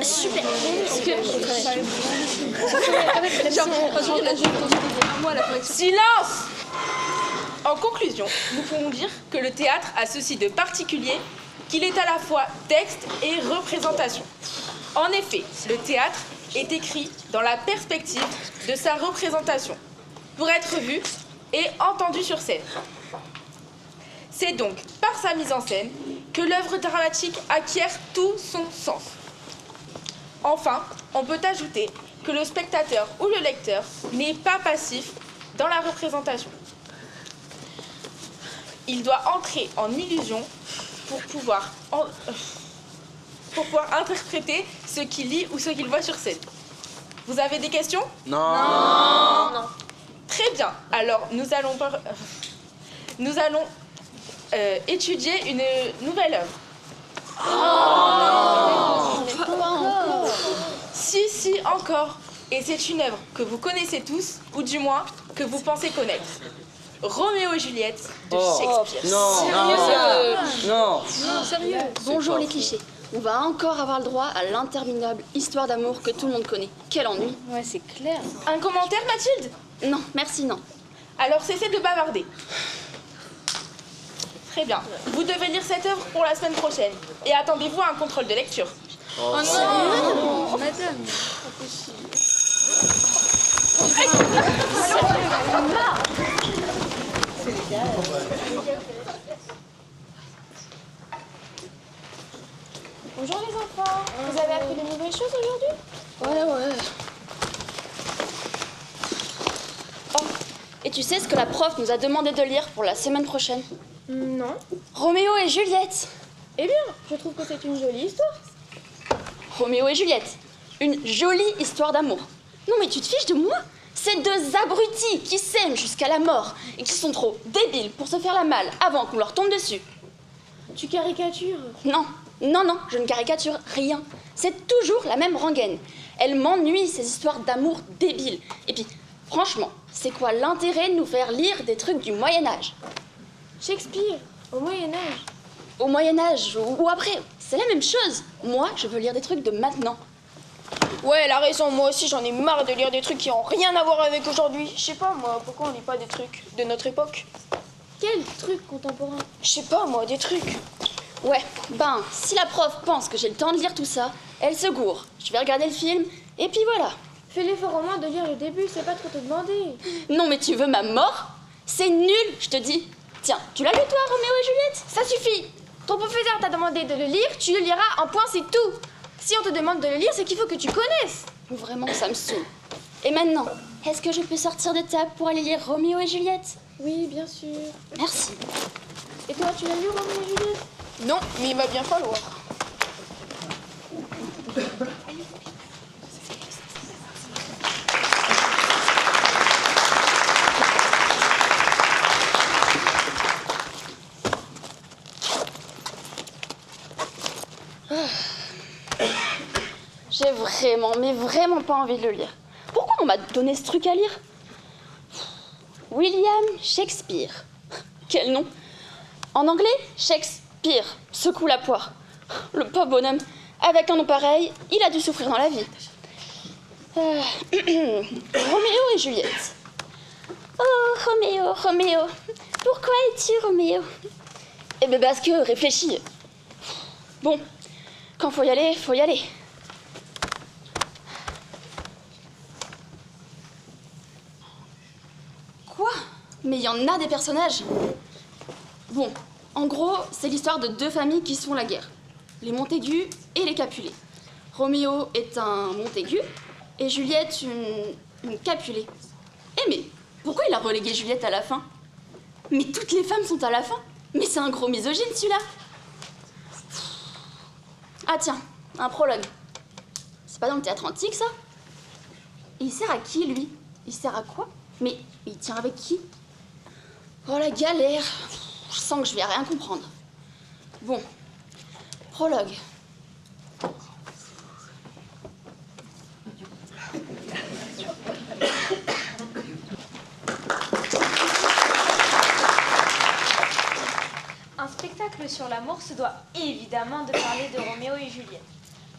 Super. Silence! En conclusion, nous pouvons dire que le théâtre a ceci de particulier qu'il est à la fois texte et représentation. En effet, le théâtre est écrit dans la perspective de sa représentation, pour être vu et entendu sur scène. C'est donc par sa mise en scène que l'œuvre dramatique acquiert tout son sens. Enfin, on peut ajouter que le spectateur ou le lecteur n'est pas passif dans la représentation. Il doit entrer en illusion pour pouvoir interpréter ce qu'il lit ou ce qu'il voit sur scène. Vous avez des questions? Non. Très bien. Alors, nous allons étudier une nouvelle œuvre. Si, encore. Et c'est une œuvre que vous connaissez tous, ou du moins que vous pensez connaître. Roméo et Juliette de Shakespeare. Non. Sérieux? Bonjour les clichés. On va encore avoir le droit à l'interminable histoire d'amour que tout le monde connaît. Quel ennui. Ouais, c'est clair. Un commentaire, Mathilde? Non, merci, non. Alors cessez de bavarder. Très bien. Vous devez lire cette œuvre pour la semaine prochaine. Et attendez-vous à un contrôle de lecture. Oh non, madame. Bonjour les enfants, vous avez appris de nouvelles choses aujourd'hui? Ouais. Oh, et tu sais ce que la prof nous a demandé de lire pour la semaine prochaine? Non. Roméo et Juliette. Eh bien, je trouve que c'est une jolie histoire. Roméo et Juliette. Une jolie histoire d'amour. Non mais tu te fiches de moi? Ces deux abrutis qui s'aiment jusqu'à la mort et qui sont trop débiles pour se faire la malle avant qu'on leur tombe dessus. Tu caricatures. Non, je ne caricature rien. C'est toujours la même rengaine. Elle m'ennuie, ces histoires d'amour débiles. Et puis, franchement, c'est quoi l'intérêt de nous faire lire des trucs du Moyen-Âge? Shakespeare, au Moyen-Âge. Au Moyen-Âge ou après, c'est la même chose. Moi, je veux lire des trucs de maintenant. Ouais, elle a raison, moi aussi j'en ai marre de lire des trucs qui ont rien à voir avec aujourd'hui. Je sais pas moi, pourquoi on lit pas des trucs de notre époque? Quels trucs contemporains? Je sais pas moi, des trucs. Ouais, si la prof pense que j'ai le temps de lire tout ça, elle se gourre. Je vais regarder le film, et puis voilà. Fais l'effort au moins de lire le début, c'est pas trop te demander. Non mais tu veux ma mort? C'est nul, je te dis. Tiens, tu l'as lu toi, Roméo et Juliette? Ça suffit. Ton professeur t'a demandé de le lire, tu le liras, un point c'est tout. Si on te demande de le lire, c'est qu'il faut que tu connaisses. Vraiment, ça me saoule. Et maintenant, est-ce que je peux sortir de table pour aller lire Roméo et Juliette? Oui, bien sûr. Merci. Et toi, tu l'as lu, Roméo et Juliette? Non, mais il va bien falloir. J'ai vraiment pas envie de le lire. Pourquoi on m'a donné ce truc à lire? William Shakespeare. Quel nom? En anglais, Shakespeare. Secoue la poire. Le pauvre bonhomme, avec un nom pareil, il a dû souffrir dans la vie. Roméo et Juliette. Oh, Roméo, pourquoi es-tu Roméo? Eh bien parce que, réfléchis. Bon, quand faut y aller, faut y aller. Quoi? Mais il y en a des personnages. Bon, en gros, c'est l'histoire de deux familles qui se font la guerre. Les Montaigu et les Capulet. Roméo est un Montaigu et Juliette une Capulet. Eh mais, pourquoi il a relégué Juliette à la fin? Mais toutes les femmes sont à la fin. Mais c'est un gros misogyne celui-là. Ah tiens, un prologue. C'est pas dans le théâtre antique ça? Et il sert à qui lui? Il sert à quoi? Mais il tient avec qui? Oh la galère. Je sens que je vais rien comprendre. Bon, prologue. Un spectacle spectacle sur l'amour se doit évidemment de parler de Roméo et Juliette.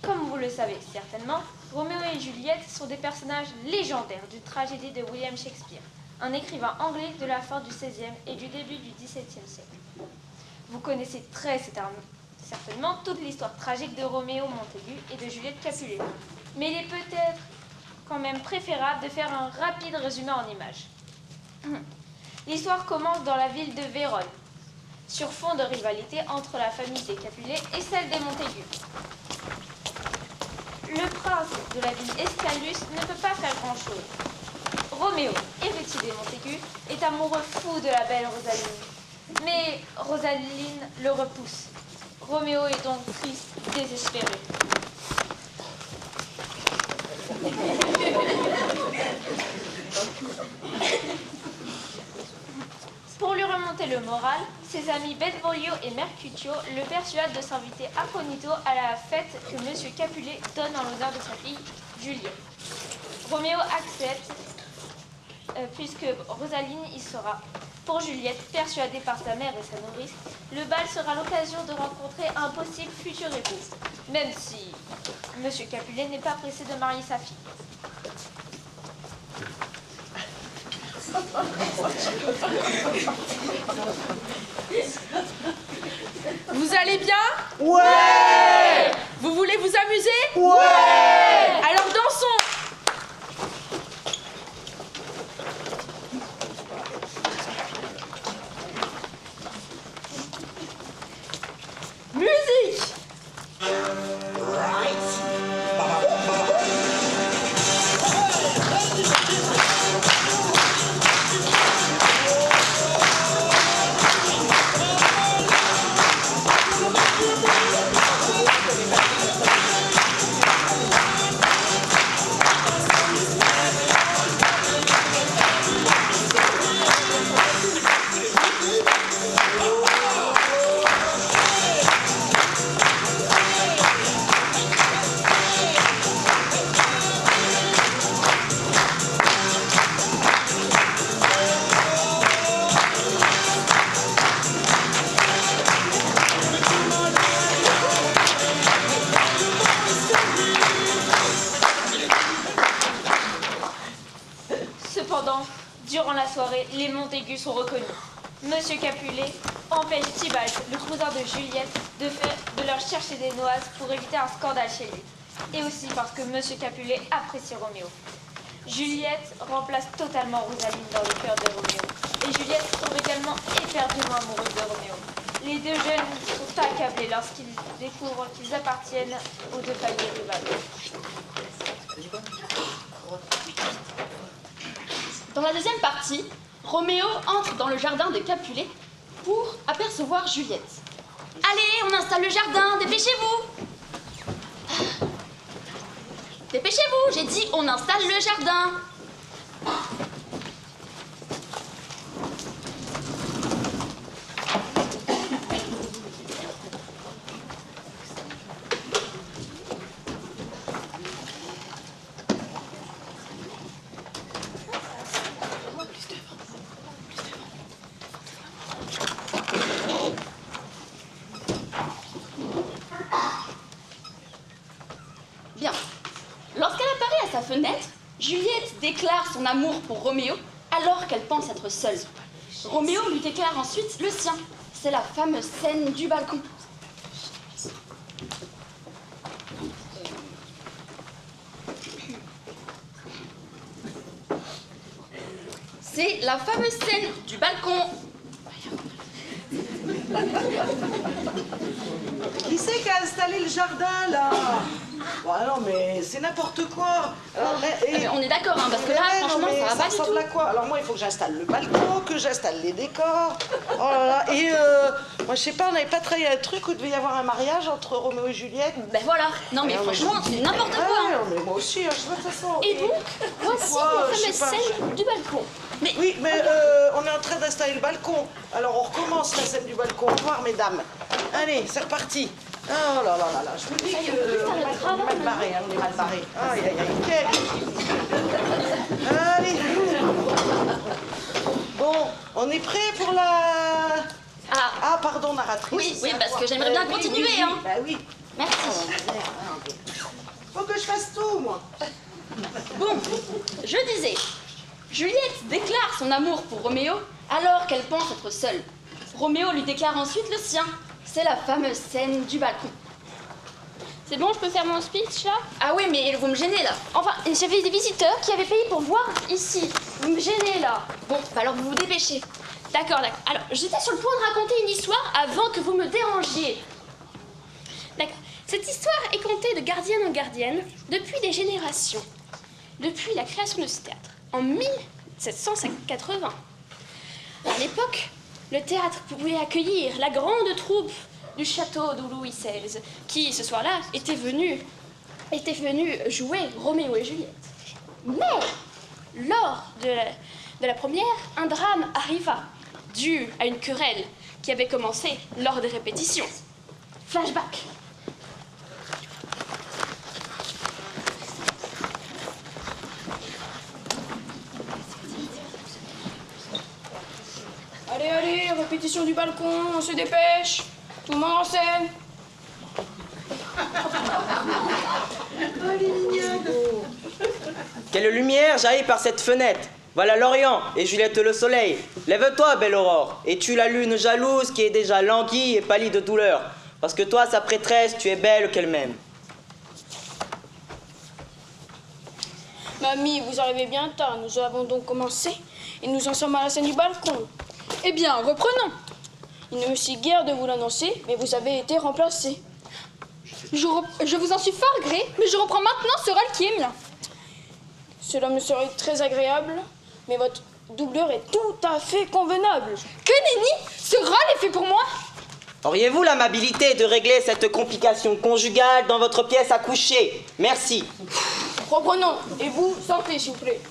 Comme vous le savez certainement, Roméo et Juliette sont des personnages légendaires d'une tragédie de William Shakespeare, un écrivain anglais de la fin du XVIe et du début du XVIIe siècle. Vous connaissez très certainement toute l'histoire tragique de Roméo Montaigu et de Juliette Capulet. Mais il est peut-être quand même préférable de faire un rapide résumé en images. L'histoire commence dans la ville de Vérone, sur fond de rivalité entre la famille des Capulet et celle des Montaigu. Le prince de la ville Escalus ne peut pas faire grand-chose. Roméo, héritier des Montaigu, est amoureux fou de la belle Rosaline. Mais Rosaline le repousse. Roméo est donc triste, désespéré. Pour lui remonter le moral, ses amis Benvolio et Mercutio le persuadent de s'inviter incognito à la fête que M. Capulet donne en l'honneur de sa fille, Juliette. Roméo accepte, puisque Rosaline y sera. Pour Juliette, persuadée par sa mère et sa nourrice, le bal sera l'occasion de rencontrer un possible futur époux, même si M. Capulet n'est pas pressé de marier sa fille. Vous allez bien? Ouais! Vous voulez vous amuser? Ouais! Alors dansons! Musique! Cependant, durant la soirée, les Montaigu sont reconnus. Monsieur Capulet empêche Tybalt, le cousin de Juliette, de leur chercher des noises pour éviter un scandale chez lui. Et aussi parce que Monsieur Capulet apprécie Roméo. Juliette remplace totalement Rosaline dans le cœur de Roméo. Et Juliette tombe également éperdument amoureuse de Roméo. Les deux jeunes sont accablés lorsqu'ils découvrent qu'ils appartiennent aux deux familles rivales. Dans la deuxième partie, Roméo entre dans le jardin de Capulet pour apercevoir Juliette. Allez, on installe le jardin, dépêchez-vous! Dépêchez-vous, j'ai dit on installe le jardin. Bien. Lorsqu'elle apparaît à sa fenêtre, Juliette déclare son amour pour Roméo alors qu'elle pense être seule. Roméo lui déclare ensuite le sien. C'est la fameuse scène du balcon. C'est la fameuse scène du balcon. Qui c'est qui a installé le jardin, là? Bon, non, mais c'est n'importe quoi. Alors, Mais on est d'accord, hein, parce que là, ouais, non, franchement, mais ça va pas du ressemble tout. à quoi? Alors moi, il faut que j'installe le balcon, que j'installe les décors. Oh là là. Et moi, je sais pas, on n'avait pas travaillé un truc où il devait y avoir un mariage entre Roméo et Juliette? Ben voilà. Non mais Ah, mais franchement, c'est n'importe quoi. Ouais, hein. non, mais moi aussi, hein, je sais pas de toute façon. Et donc, voici Ouais, la je sais fameuse pas, scène du balcon. Mais Oui, mais on est en train d'installer le balcon. Alors on recommence la scène du balcon. Au revoir, mesdames. Allez, c'est reparti. Oh là là là là, je vous dis que on est mal barré, hein, on est mal barré. Aïe aïe aïe, Allez. Bon, on est prêt pour la Ah, Ah, pardon, narratrice. oui, c'est oui, à parce toi. que j'aimerais bien Oui, continuer, oui, oui, hein. Bah oui. Merci. Faut que je fasse tout, moi. Bon, je disais, Juliette déclare son amour pour Roméo alors qu'elle pense être seule. Roméo lui déclare ensuite le sien. C'est la fameuse scène du balcon. C'est bon, je peux faire mon speech là? Ah oui, mais vous me gênez là. Enfin, j'avais des visiteurs qui avaient payé pour me voir ici. Vous me gênez là. Bon, bah alors vous vous dépêchez. D'accord. Alors, j'étais sur le point de raconter une histoire avant que vous me dérangiez. D'accord. Cette histoire est contée de gardienne en gardienne depuis des générations. Depuis la création de ce théâtre, en 1780. À l'époque, le théâtre pouvait accueillir la grande troupe du château de Louis XVI, qui, ce soir-là, était venu jouer Roméo et Juliette. Mais, lors de la première, un drame arriva, dû à une querelle qui avait commencé lors des répétitions. Flashback. Allez, répétition du balcon, on se dépêche. Tout le monde en scène. Quelle lumière jaillit par cette fenêtre. Voilà l'Orient et Juliette le soleil. Lève-toi, belle aurore, et tue la lune jalouse qui est déjà languie et pâlie de douleur. Parce que toi, sa prêtresse, tu es belle qu'elle m'aime. Mamie, vous arrivez bien tard. Nous avons donc commencé et nous en sommes à la scène du balcon. Eh bien, reprenons. Il ne me suffit guère de vous l'annoncer, mais vous avez été remplacé. Je vous en suis fort gré, mais je reprends maintenant ce rôle qui est mien. Cela me serait très agréable, mais votre doublure est tout à fait convenable. Que nenni, ce rôle est fait pour moi. Auriez-vous l'amabilité de régler cette complication conjugale dans votre pièce à coucher? Merci. Reprenons, et vous, sortez s'il vous plaît.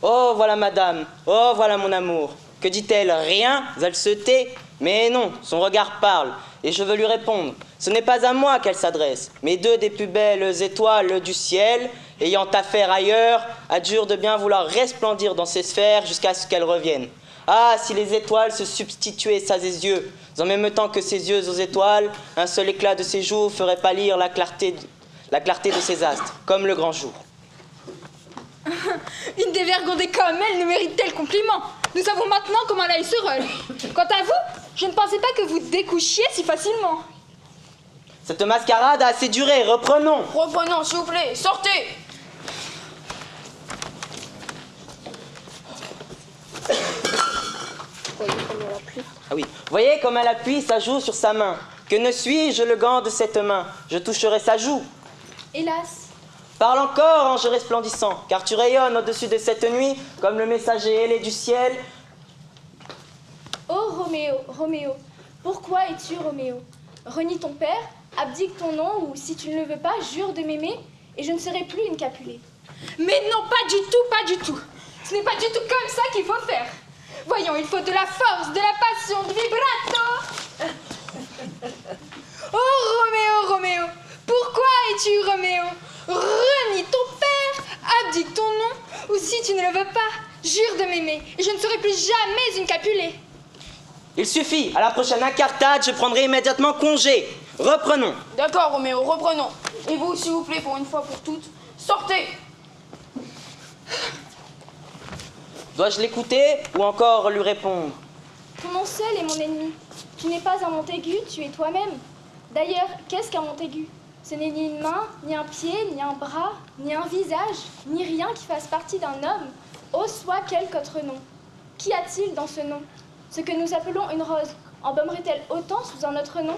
Oh, voilà madame. Oh, voilà mon amour. Que dit-elle? Rien? Elle se tait? Mais non, son regard parle. Et je veux lui répondre. Ce n'est pas à moi qu'elle s'adresse, mais deux des plus belles étoiles du ciel, ayant affaire ailleurs, adjurent de bien vouloir resplendir dans ces sphères jusqu'à ce qu'elles reviennent. Ah, si les étoiles se substituaient à ses yeux, en même temps que ses yeux aux étoiles, un seul éclat de ses joues ferait pâlir la clarté de ses astres, comme le grand jour. Une dévergondée comme elle ne mérite tel compliment. Nous savons maintenant comment elle a eu ce rôle. Quant à vous, je ne pensais pas que vous découchiez si facilement. Cette mascarade a assez duré, reprenons. Reprenons, s'il vous plaît, sortez. Ah oui, voyez comme elle appuie sa joue sur sa main. Que ne suis-je le gant de cette main? Je toucherai sa joue. Hélas. Parle encore, ange resplendissant, car tu rayonnes au-dessus de cette nuit comme le messager ailé du ciel. Ô Roméo, Roméo, pourquoi es-tu Roméo? Renie ton père, abdique ton nom, ou si tu ne le veux pas, jure de m'aimer, et je ne serai plus une Capulet. Mais non, pas du tout, pas du tout. Ce n'est pas du tout comme ça qu'il faut faire. Voyons, il faut de la force, de la passion, du vibrato. Oh Roméo, Roméo, pourquoi es-tu Roméo? Renie ton père, abdique ton nom, ou si tu ne le veux pas, jure de m'aimer, et je ne serai plus jamais une Capulet. Il suffit, à la prochaine incartade, je prendrai immédiatement congé. Reprenons. D'accord, Roméo, reprenons. Et vous, s'il vous plaît, pour une fois pour toutes, sortez. Dois-je l'écouter ou encore lui répondre? Ton nom seul est mon ennemi. Tu n'es pas un Montaigu, tu es toi-même. D'ailleurs, qu'est-ce qu'un Montaigu? Ce n'est ni une main, ni un pied, ni un bras, ni un visage, ni rien qui fasse partie d'un homme, ô soit quelque autre nom. Qu'y a-t-il dans ce nom? Ce que nous appelons une rose embaumerait-elle autant sous un autre nom?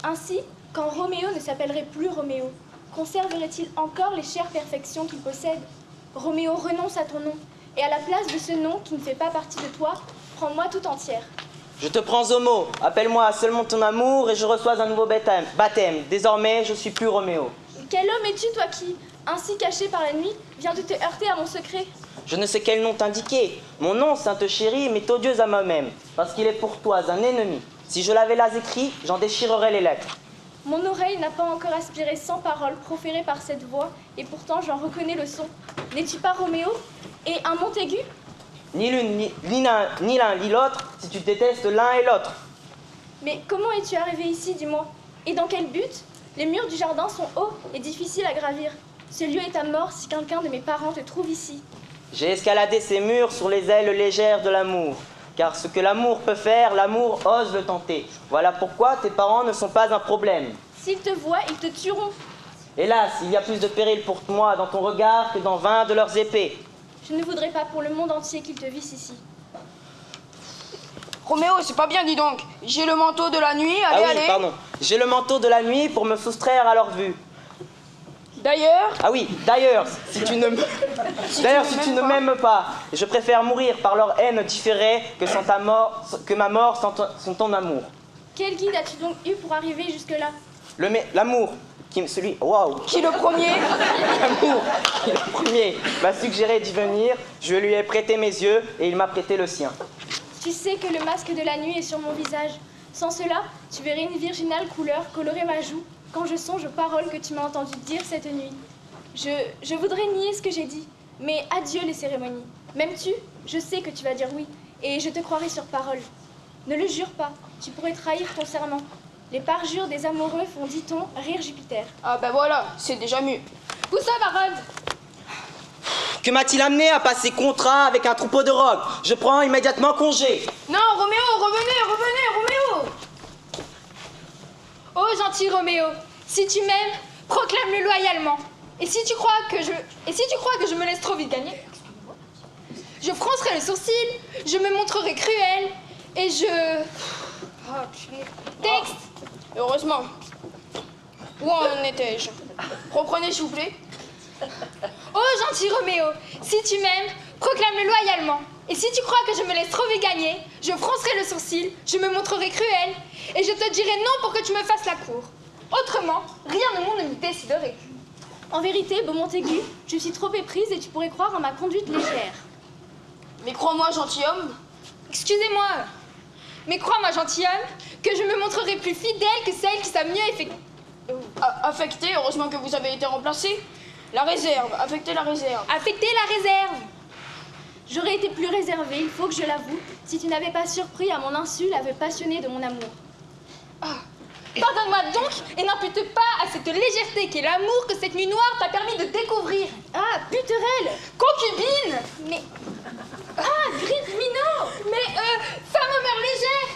Ainsi, quand Roméo ne s'appellerait plus Roméo, conserverait-il encore les chères perfections qu'il possède? Roméo, renonce à ton nom, et à la place de ce nom qui ne fait pas partie de toi, prends-moi tout entière. Je te prends au mot. Appelle-moi seulement ton amour et je reçois un nouveau baptême. Désormais, je suis plus Roméo. Quel homme es-tu, toi qui, ainsi caché par la nuit, viens de te heurter à mon secret? Je ne sais quel nom t'indiquer. Mon nom, sainte chérie, m'est odieux à moi-même, parce qu'il est pour toi un ennemi. Si je l'avais là écrit, j'en déchirerais les lettres. Mon oreille n'a pas encore aspiré 100 paroles proférées par cette voix, et pourtant j'en reconnais le son. N'es-tu pas Roméo? Et un Montaigu? Ni l'une, ni l'un, ni l'autre, si tu détestes l'un et l'autre. Mais comment es-tu arrivé ici, dis-moi? Et dans quel but? Les murs du jardin sont hauts et difficiles à gravir. Ce lieu est à mort si quelqu'un de mes parents te trouve ici. J'ai escaladé ces murs sur les ailes légères de l'amour. Car ce que l'amour peut faire, l'amour ose le tenter. Voilà pourquoi tes parents ne sont pas un problème. S'ils te voient, ils te tueront. Hélas, il y a plus de péril pour moi dans ton regard que dans 20 de leurs épées. Je ne voudrais pas pour le monde entier qu'ils te vissent ici. Roméo, c'est pas bien, dis donc. J'ai le manteau de la nuit, allez, Ah oui, allez. pardon. J'ai le manteau de la nuit pour me soustraire à leur vue. D'ailleurs, Ah oui, d'ailleurs, si tu ne me... D'ailleurs, si tu ne m'aimes pas, je préfère mourir par leur haine différée que ma mort sans ton amour. Quel guide as-tu donc eu pour arriver jusque-là? L'amour, celui... Waouh. qui le premier? L'amour, qui le premier m'a suggéré d'y venir, je lui ai prêté mes yeux et il m'a prêté le sien. Tu sais que le masque de la nuit est sur mon visage. Sans cela, tu verrais une virginale couleur colorer ma joue quand je songe aux paroles que tu m'as entendu dire cette nuit. Je voudrais nier ce que j'ai dit, mais adieu les cérémonies. M'aimes-tu? Je sais que tu vas dire oui, et je te croirai sur parole. Ne le jure pas, tu pourrais trahir ton serment. Les parjures des amoureux font, dit-on, rire Jupiter. Ah ben voilà, c'est déjà mieux. Où ça, Varode? Que m'a-t-il amené à passer contrat avec un troupeau de rocs? Je prends immédiatement congé. Non, Roméo, revenez, Roméo. Oh, gentil Roméo, si tu m'aimes, proclame-le loyalement. Et si tu crois que je me laisse trop vite gagner, je froncerai le sourcil, je me montrerai cruel, et je... Oh, purée. Texte. Heureusement. Où en étais-je? Reprenez, s'il vous plaît. Oh, gentil Roméo, si tu m'aimes, proclame-le loyalement. Et si tu crois que je me laisse trop vite gagner, je froncerai le sourcil, je me montrerai cruel, et je te dirai non pour que tu me fasses la cour. Autrement, rien au monde ne m'y déciderait. En vérité, beau Montaigu, je suis trop éprise et tu pourrais croire à ma conduite légère. Mais crois-moi, gentilhomme. Excusez-moi, mais crois-moi, gentilhomme, que je me montrerai plus fidèle que celles qui savent mieux effectuer. Affecté, heureusement que vous avez été remplacé. La réserve, affectez la réserve. Affecter la réserve. J'aurais été plus réservée, il faut que je l'avoue, si tu n'avais pas surpris à mon insu l'aveu passionné de mon amour. Pardonne-moi donc et n'impute pas à cette légèreté qu'est l'amour que cette nuit noire t'a permis de découvrir. Ah, puterelle! Concubine. Mais... Ah, Griffe Minot! Mais, femme aux mœurs légères.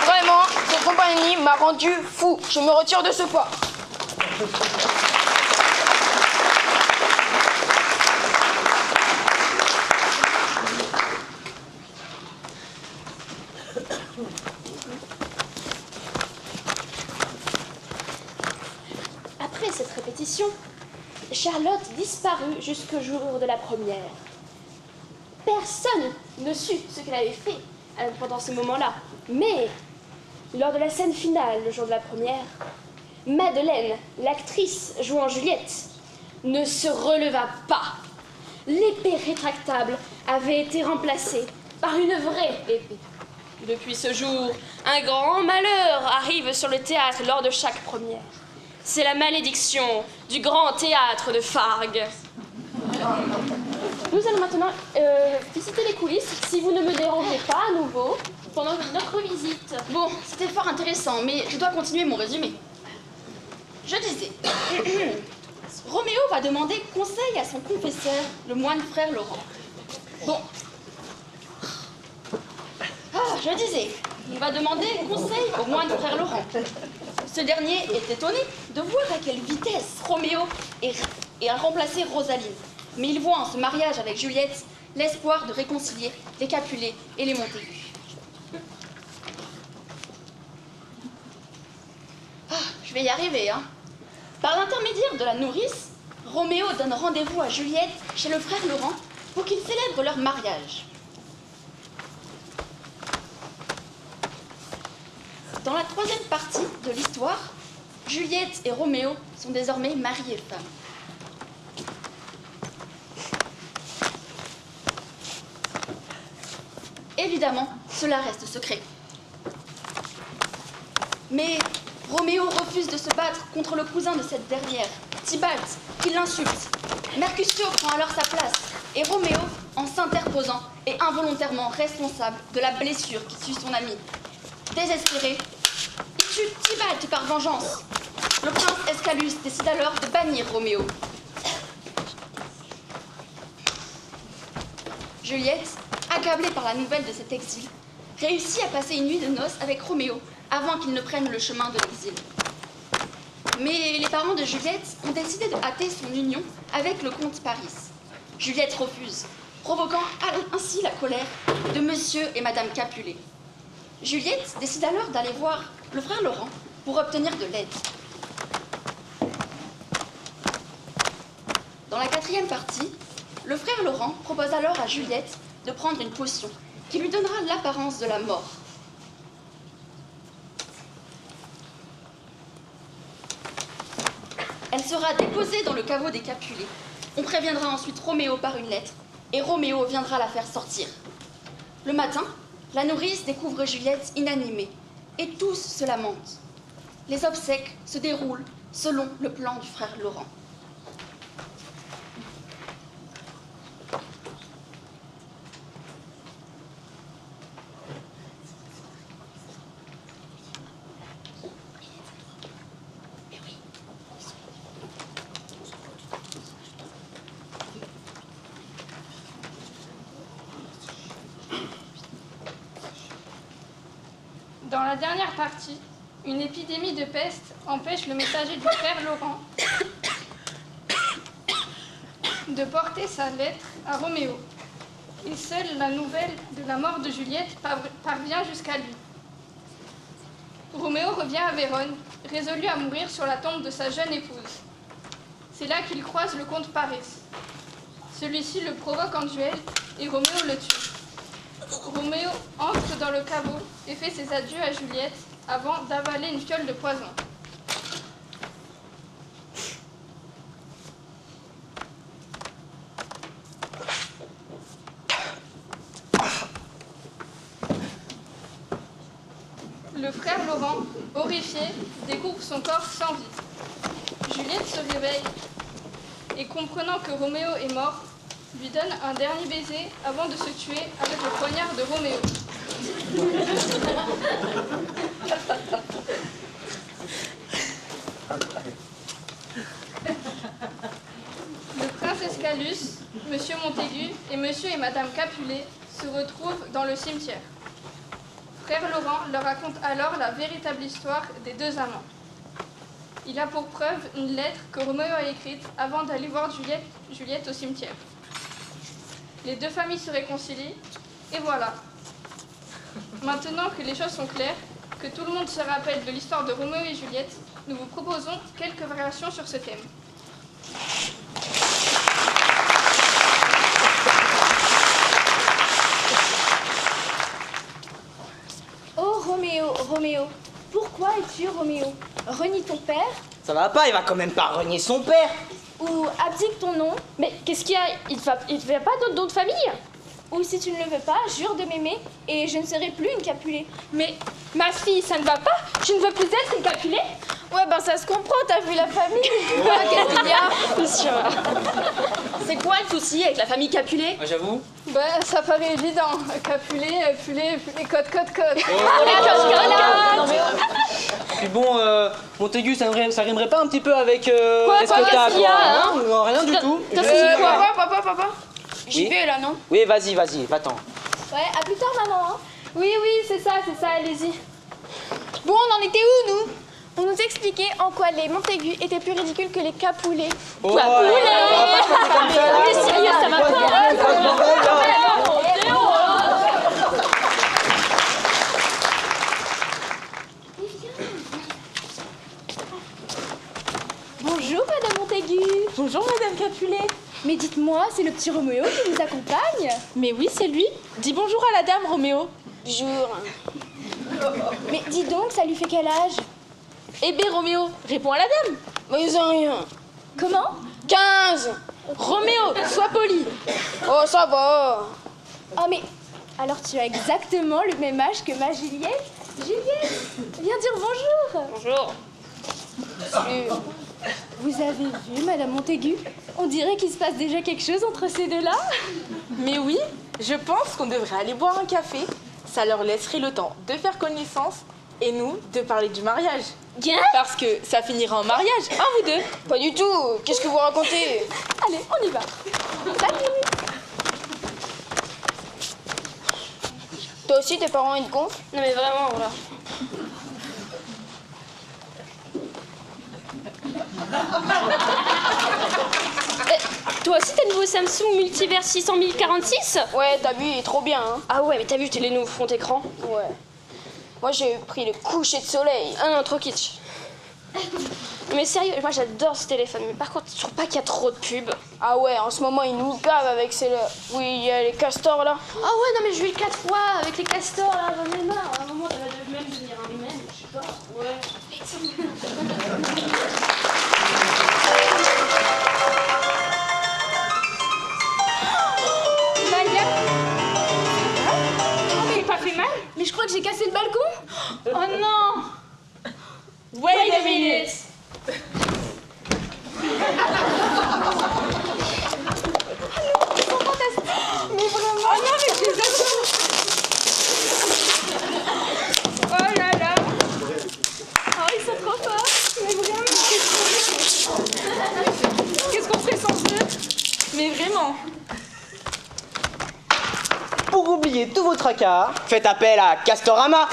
Vraiment, cette compagnie m'a rendu fou. Je me retire de ce pas. Après cette répétition, Charlotte disparut jusqu'au jour de la première. Personne ne sut ce qu'elle avait fait pendant ce moment-là. Mais, lors de la scène finale, le jour de la première, Madeleine, l'actrice jouant Juliette, ne se releva pas. L'épée rétractable avait été remplacée par une vraie épée. Depuis ce jour, un grand malheur arrive sur le théâtre lors de chaque première. C'est la malédiction du grand théâtre de Fargue. Nous allons maintenant visiter les coulisses, si vous ne me dérangez pas à nouveau, pendant notre visite. Bon, c'était fort intéressant, mais je dois continuer mon résumé. Je disais, Roméo va demander conseil à son confesseur, le moine frère Laurent. Bon. Je disais, il va demander conseil au moine frère Laurent. Ce dernier est étonné de voir à quelle vitesse Roméo a remplacé Rosaline. Mais il voit en ce mariage avec Juliette l'espoir de réconcilier les Capulet et les Montaigu. Je vais y arriver, hein. Par l'intermédiaire de la nourrice, Roméo donne rendez-vous à Juliette chez le frère Laurent pour qu'ils célèbrent leur mariage. Dans la troisième partie de l'histoire, Juliette et Roméo sont désormais mari et femme. Évidemment, cela reste secret. Mais Roméo refuse de se battre contre le cousin de cette dernière, Tybalt, qui l'insulte. Mercutio prend alors sa place, et Roméo, en s'interposant, est involontairement responsable de la blessure qui tue son ami. Désespéré, il tue Tybalt par vengeance. Le prince Escalus décide alors de bannir Roméo. Juliette, accablée par la nouvelle de cet exil, réussit à passer une nuit de noces avec Roméo avant qu'il ne prenne le chemin de l'exil. Mais les parents de Juliette ont décidé de hâter son union avec le comte Paris. Juliette refuse, provoquant ainsi la colère de monsieur et madame Capulet. Juliette décide alors d'aller voir le frère Laurent pour obtenir de l'aide. Dans la 4e partie, le frère Laurent propose alors à Juliette de prendre une potion qui lui donnera l'apparence de la mort. Elle sera déposée dans le caveau des Capulets. On préviendra ensuite Roméo par une lettre et Roméo viendra la faire sortir. Le matin, la nourrice découvre Juliette inanimée et tous se lamentent. Les obsèques se déroulent selon le plan du frère Laurent. Dans la dernière partie, une épidémie de peste empêche le messager du frère Laurent de porter sa lettre à Roméo. Et seule la nouvelle de la mort de Juliette parvient jusqu'à lui. Roméo revient à Vérone, résolu à mourir sur la tombe de sa jeune épouse. C'est là qu'il croise le comte Paris. Celui-ci le provoque en duel et Roméo le tue. Roméo entre dans le caveau et fait ses adieux à Juliette avant d'avaler une fiole de poison. Le frère Laurent, horrifié, découvre son corps sans vie. Juliette se réveille et, comprenant que Roméo est mort, lui donne un dernier baiser avant de se tuer avec le poignard de Roméo. Le prince Escalus, monsieur Montaigu et monsieur et madame Capulet se retrouvent dans le cimetière. Frère Laurent leur raconte alors la véritable histoire des deux amants. Il a pour preuve une lettre que Roméo a écrite avant d'aller voir Juliette au cimetière. Les deux familles se réconcilient, et voilà. Maintenant que les choses sont claires, que tout le monde se rappelle de l'histoire de Roméo et Juliette, nous vous proposons quelques variations sur ce thème. Oh Roméo, Roméo, pourquoi es-tu Roméo? Renie ton père Ça va pas, il va quand même pas renier son père. ou abdique ton nom? Mais qu'est-ce qu'il y a? Il te fait pas d'autre nom de famille? Ou si tu ne le veux pas, jure de m'aimer et je ne serai plus une Capulet. Mais ma fille, ça ne va pas? Je ne veux plus être une Capulet? Ouais, ben ça se comprend, t'as vu la famille. Qu'est-ce qu'il y a? C'est quoi le souci avec la famille Capulet? Ah, j'avoue. Ben, ça paraît évident. Capulet, Pulet, code. Puis bon, Montaigu, ça rimerait pas un petit peu avec... Quoi, est-ce que t'as qu'est-ce qu'il y a, hein? Non, rien du tout. Papa, j'y vais là, non? Oui, vas-y, va-t'en. Ouais, à plus tard, maman. Hein. Oui, c'est ça, allez-y. Bon, on en était où, nous? On nous expliquait en quoi les Montaigu étaient plus ridicules que les Capulet. Oh, ouais, on va pas se passer comme ça, là. Mais sérieux, ça va C'est quoi ce bordel, là? Bonjour, Madame Montaigu. Bonjour Madame Capulet. Mais dites-moi, c'est le petit Roméo qui nous accompagne? Mais oui, c'est lui. Dis bonjour à la dame, Roméo. Bonjour. Mais dis donc, ça lui fait quel âge? Eh bien Roméo, réponds à la dame. Mais ils ont rien. Comment? 15. Roméo, sois poli. Oh, ça va. Oh mais, alors tu as exactement le même âge que ma Juliette? Juliette, viens dire bonjour. Bonjour. Vous avez vu, Madame Montaigu? On dirait qu'il se passe déjà quelque chose entre ces deux-là. Mais oui, je pense qu'on devrait aller boire un café. Ça leur laisserait le temps de faire connaissance et nous de parler du mariage. Bien. Parce que ça finira en mariage, hein, vous deux? Pas du tout. Qu'est-ce que vous racontez? Allez, on y va. Salut. Toi aussi, tes parents, ils te gonflent? Non mais vraiment, voilà. Toi aussi, t'as le nouveau Samsung Multivers 6046? Ouais, t'as vu, il est trop bien, hein. Ah ouais, mais t'as vu, t'es les nouveaux fonds d'écran? Ouais. Moi, j'ai pris le coucher de soleil. Ah non, trop kitsch. Mais sérieux, moi j'adore ce téléphone, mais par contre, je trouve pas qu'il y a trop de pubs. Ah ouais, en ce moment, ils nous gavent avec ces... Oui, il y a les castors, là. Ah ouais, non mais je vais le 4 fois avec les castors là, j'en ai marre. À un moment, ça va de même devenir un humain, je sais pas. Ouais. Maya. Oh, mais il est pas fait mal. Mais je crois que j'ai cassé le balcon. Oh non. Wait a minute! Mais vraiment. Oh non, mais je les adore! Oh là là. Oh, ils sont trop forts. Mais vraiment. Qu'est-ce qu'on ferait sans eux? Mais vraiment! Pour oublier tous vos tracas, faites appel à Castorama.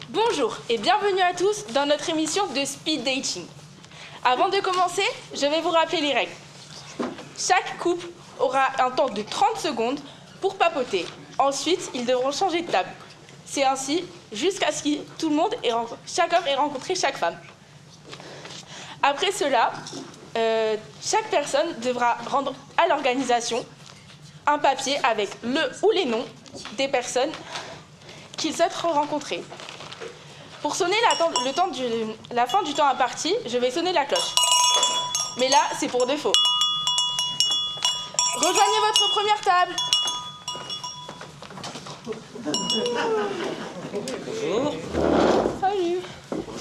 Bonjour et bienvenue à tous dans notre émission de speed dating. Avant de commencer, je vais vous rappeler les règles. Chaque couple aura un temps de 30 secondes pour papoter. Ensuite, ils devront changer de table. C'est ainsi jusqu'à ce que tout le monde chaque homme ait rencontré chaque femme. Après cela, chaque personne devra rendre à l'organisation un papier avec le ou les noms des personnes qu'ils souhaitent rencontrer. Pour sonner la fin du temps imparti, je vais sonner la cloche. Mais là, c'est pour défaut. Rejoignez votre première table. Bonjour. Salut.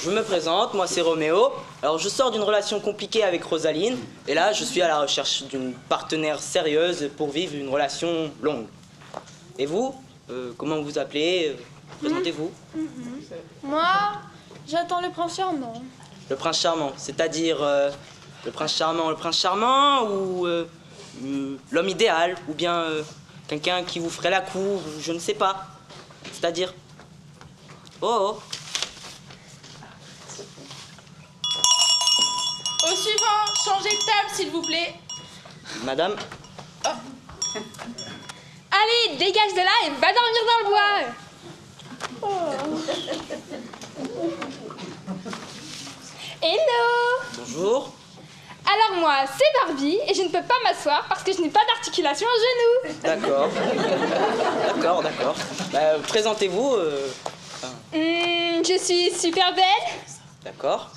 Je me présente, moi c'est Roméo. Alors je sors d'une relation compliquée avec Rosaline et là je suis à la recherche d'une partenaire sérieuse pour vivre une relation longue. Et vous, comment vous appelez? Présentez-vous. Moi, j'attends le prince charmant. Le prince charmant, c'est-à-dire le prince charmant ou l'homme idéal ou bien quelqu'un qui vous ferait la cour, je ne sais pas. C'est-à-dire... Oh. Au suivant, changez de table s'il vous plaît. Madame, Allez, dégage de là et va dormir dans le bois. Hello. bonjour. Alors moi, c'est Barbie et je ne peux pas m'asseoir parce que je n'ai pas d'articulation au genou. D'accord. D'accord. Bah, présentez-vous. Je suis super belle. D'accord.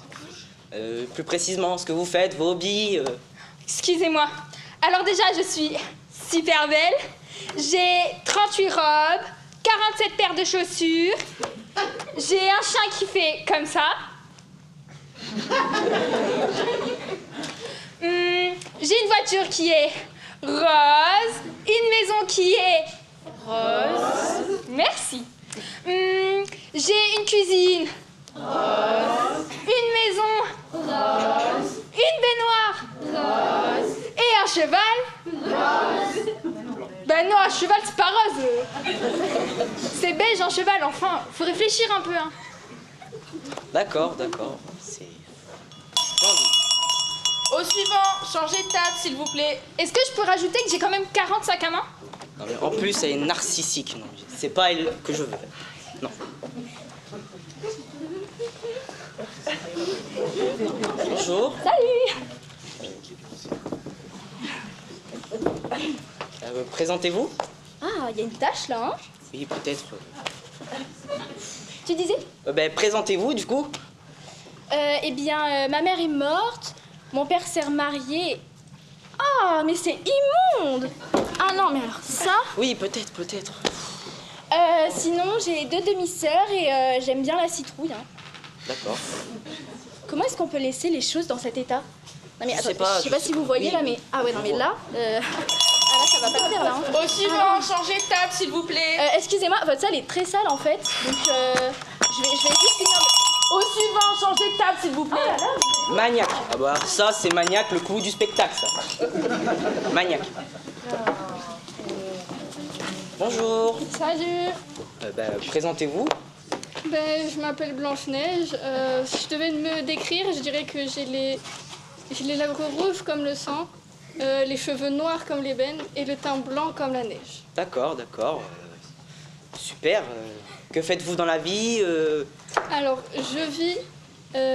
Plus précisément, ce que vous faites, vos hobbies. Excusez-moi. Alors déjà, je suis super belle. J'ai 38 robes, 47 paires de chaussures. J'ai un chien qui fait comme ça. J'ai une voiture qui est rose, une maison qui est rose. Merci. J'ai une cuisine rose, une maison rose, une baignoire rose et un cheval rose. Ben non, un cheval c'est pas rose. C'est beige un cheval, enfin. Faut réfléchir un peu. Hein. D'accord. C'est... Splendide. Au suivant, changez de table s'il vous plaît. Est-ce que je peux rajouter que j'ai quand même 40 sacs à main? Non, mais en plus, elle est narcissique. Non, c'est pas elle que je veux. Non. Bonjour. Salut. Présentez-vous. Ah, il y a une tache là, hein? Oui, peut-être. Tu disais? Ben, présentez-vous, du coup. Eh bien, ma mère est morte, mon père s'est remarié. Ah, mais c'est immonde! Ah non, mais alors ça... Oui, peut-être, peut-être. Sinon, j'ai 2 demi-sœurs et j'aime bien la citrouille. Hein. D'accord. Comment est-ce qu'on peut laisser les choses dans cet état? Non mais Je attends, sais pas, je sais pas si vous voyez oui. là, mais... Ah ouais, non mais là... Ah là, ça va pas le faire là. Hein. Au suivant, changez de table, s'il vous plaît. Excusez-moi, votre salle est très sale en fait, donc je vais juste finir... Au suivant, changez de table, s'il vous plaît. Maniaque. Ah bah ça, c'est maniaque, le coup du spectacle, ça. Maniaque. Bonjour. Salut. Présentez-vous. Je m'appelle Blanche-Neige. Si je devais me décrire, je dirais que j'ai les lèvres rouges comme le sang, les cheveux noirs comme l'ébène et le teint blanc comme la neige. D'accord, d'accord. Super. Que faites-vous dans la vie Alors, je vis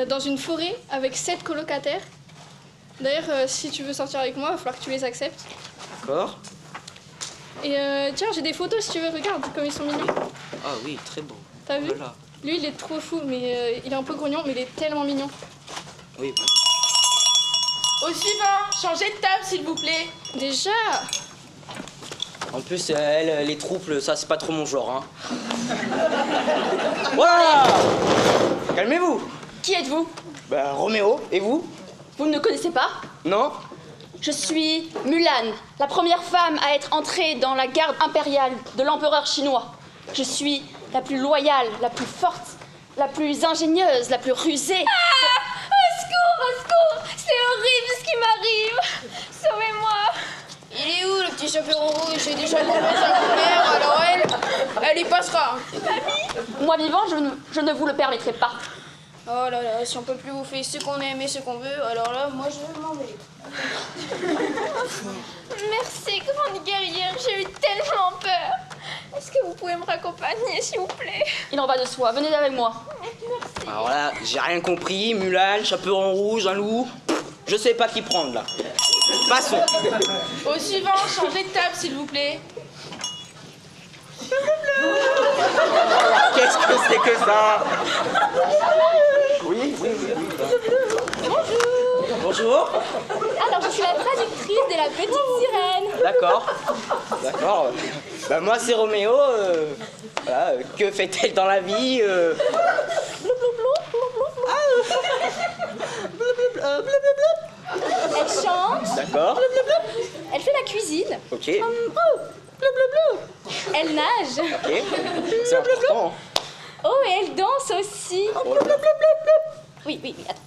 dans une forêt avec 7 colocataires. D'ailleurs, si tu veux sortir avec moi, il va falloir que tu les acceptes. D'accord. Et tiens, j'ai des photos si tu veux, regarde comme ils sont mignons. Ah oui, très beau. T'as vu? Voilà. Lui, il est trop fou, mais il est un peu grognon, mais il est tellement mignon. Oui. Au suivant, changez de table, s'il vous plaît. Déjà? En plus, elle, les troubles, ça, c'est pas trop mon genre, hein. Voilà. Calmez-vous. Qui êtes-vous? Roméo, et vous? Vous ne me connaissez pas? Non? Je suis Mulan, la première femme à être entrée dans la garde impériale de l'empereur chinois. Je suis la plus loyale, la plus forte, la plus ingénieuse, la plus rusée. Ah! Au secours! C'est horrible ce qui m'arrive! Sauvez-moi! Il est où le petit chaperon rouge? J'ai déjà demandé à ma mère, alors elle y passera. Moi vivant, je ne vous le permettrai pas. Oh là là, si on peut plus vous faire ce qu'on aime et ce qu'on veut, alors là, moi je m'en vais. Merci, grande guerrière, j'ai eu tellement peur. Est-ce que vous pouvez me raccompagner, s'il vous plaît? Il en va de soi, venez avec moi. Merci. Alors là, j'ai rien compris. Mulan, chaperon rouge, un loup. Je sais pas qui prendre, là. Passons. Au suivant, changez de table, s'il vous plaît. Qu'est-ce que c'est que ça? Oui. Bonjour. Alors, je suis la traductrice de la petite sirène. D'accord. Moi, c'est Roméo. Voilà, que fait-elle dans la vie Elle chante, D'accord. elle fait la cuisine, Ok. elle nage. Ok. C'est important. Oh, et elle danse aussi. Oh, Oui, attends.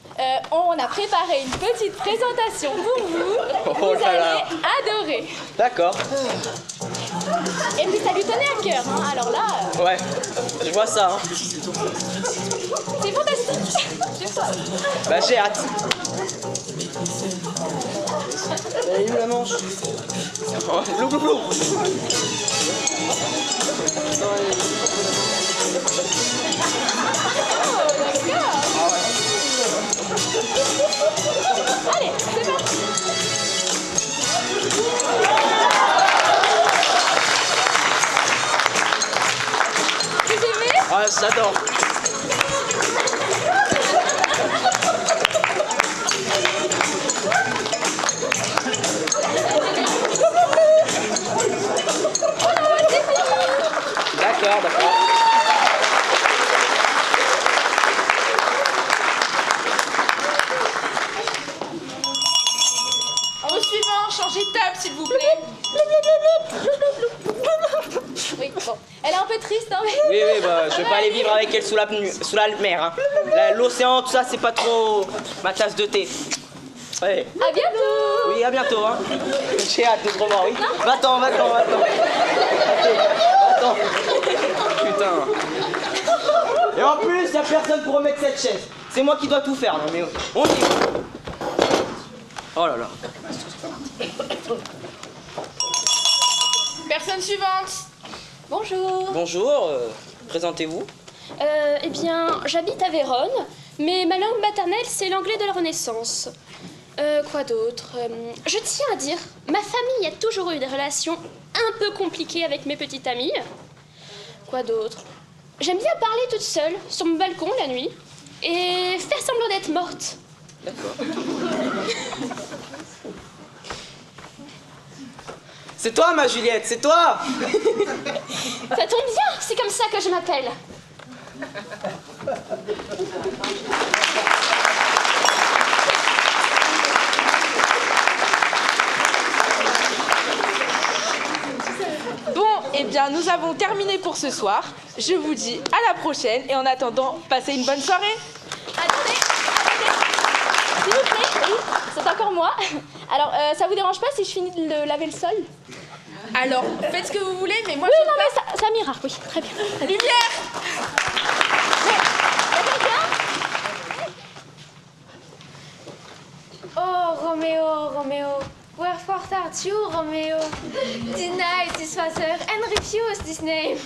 On a préparé une petite présentation pour vous. Oh Vous là là. allez adorer. D'accord. Et puis ça lui tenait à cœur, hein. Alors là, Ouais. Je vois ça. Hein. c'est fantastique. J'ai hâte. Elle est où la manche? Oh, blou. Allez, c'est parti. Vous aimez? Ah, j'adore. D'accord. Au suivant, changez de table, s'il vous plaît. Oui, bon. Elle est un peu triste, hein, mais... Oui, je vais pas aller vivre avec elle sous la mer. Hein. L'océan, tout ça, c'est pas trop ma tasse de thé. Ouais. À bientôt. Oui, à bientôt. Hein. J'ai hâte de te revoir, oui. Va-t'en. Attends. Putain. Et en plus, y a personne pour remettre cette chaise. C'est moi qui dois tout faire, non mais on y va. Oh là là. Personne suivante. Bonjour. Présentez-vous. Eh bien, j'habite à Vérone, mais ma langue maternelle, c'est l'anglais de la Renaissance. Quoi d'autre? Je tiens à dire, ma famille a toujours eu des relations un peu compliquées avec mes petites amies. Quoi d'autre? J'aime bien parler toute seule, sur mon balcon la nuit. et faire semblant d'être morte. D'accord. C'est toi, ma Juliette, c'est toi! Ça tombe bien, c'est comme ça que je m'appelle. Bon, eh bien, nous avons terminé pour ce soir. Je vous dis à la prochaine et en attendant, passez une bonne soirée. Attendez. S'il vous plaît, oui, c'est encore moi. Alors, ça vous dérange pas si je finis de laver le sol? Alors, faites ce que vous voulez, mais moi Oui, je non, mais ça m'ira, oui, très bien. Très bien. Lumière! Oh, Romeo, wherefore art you, Romeo? Deny this father and refuse this name.